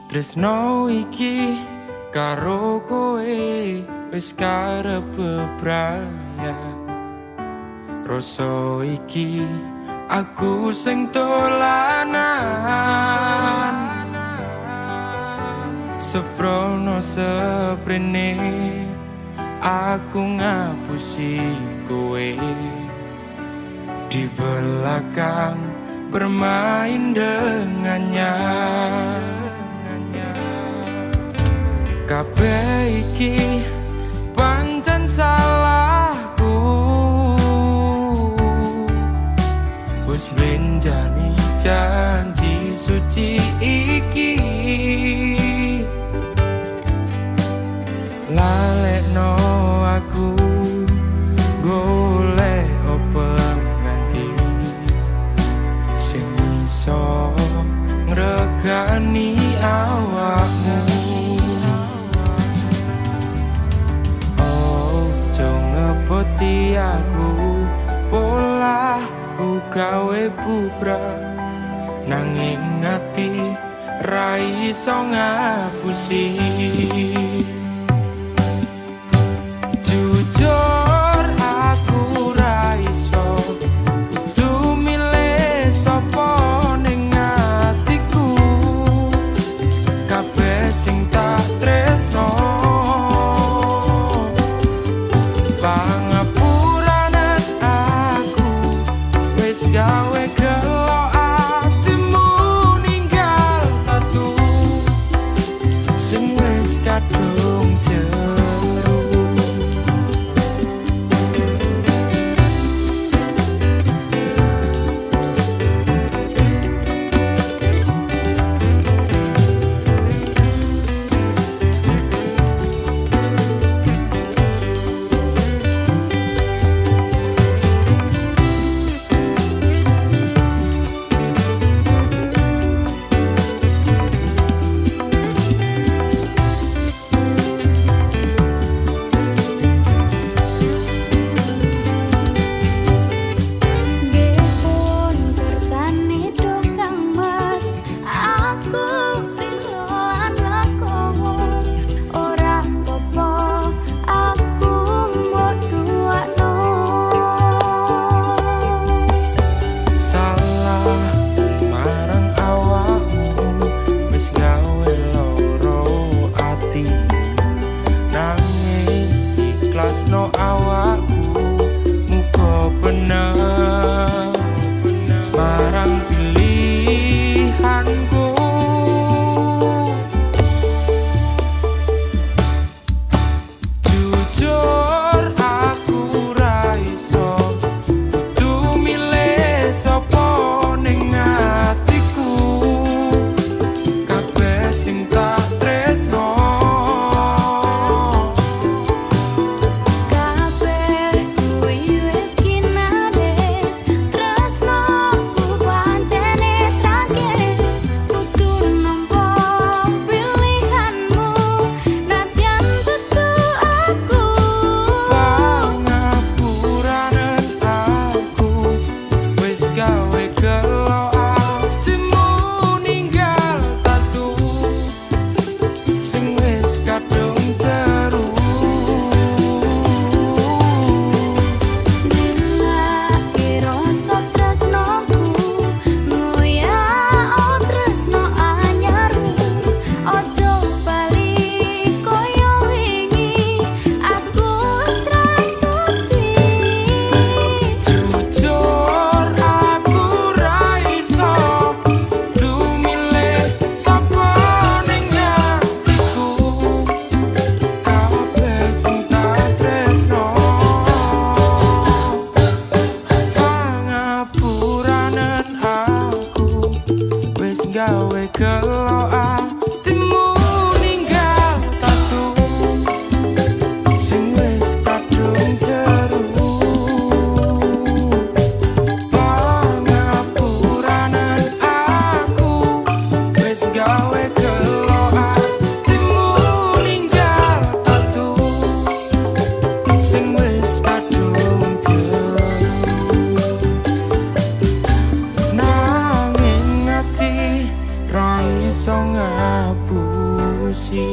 Tresno iki karo kowe wis karep bebraya. Rasa iki aku sing dolanan, seprono seprene aku ngapusi kowe. Di belakang bermain dengannya. Kabeh iki pancen salahku, wis benjani janji suci iki. Lalekno aku golek pengganti sing iso ngregani awakmu. Poti aku pola gawe bubrah, nanging ati ra iso ngapusi. Jujur aku ra iso kudu milih sapa ning atiku. Kabeh sing tak tresno gawe gelo atimu ninggal atu sing wis kadung jeru. No awakku muga bener marang pilihanku. Jujur aku ra iso kudu milih sapa ning atiku. Kabeh sing tak tresno gawe gelo atimu ninggal tatu sing wis kadung jeru. Pangapuranan aku wis gawe gelo atimu ninggal tatu sing wis kadung jeru. Nanging ati ra iso ngapusi.